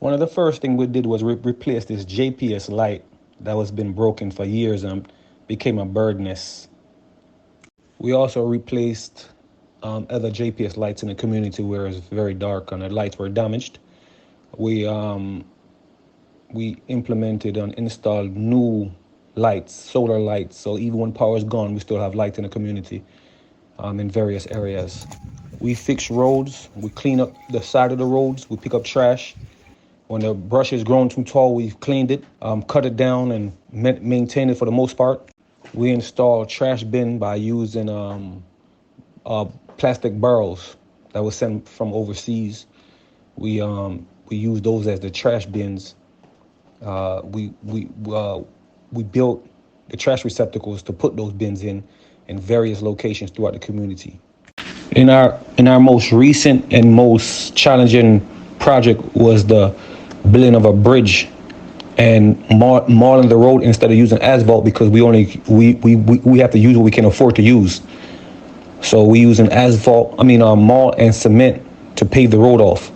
One of the first thing we did was replace this JPS light that was been broken for years and became a bird nest. We also replaced other JPS lights in the community where it's very dark and the lights were damaged. We we implemented and installed new lights, solar lights. So even when power is gone, we still have light in the community in various areas. We fix roads. We clean up the side of the roads. We pick up trash. When the brush has grown too tall, we've cleaned it, cut it down, and maintain it for the most part. We install trash bin by using plastic barrels that was sent from overseas. We use those as the trash bins. We built the trash receptacles to put those bins in various locations throughout the community. In our most recent and most challenging project was the building of a bridge and mauling the road instead of using asphalt because we have to use what we can afford to use. So we using asphalt, maul and cement to pave the road off.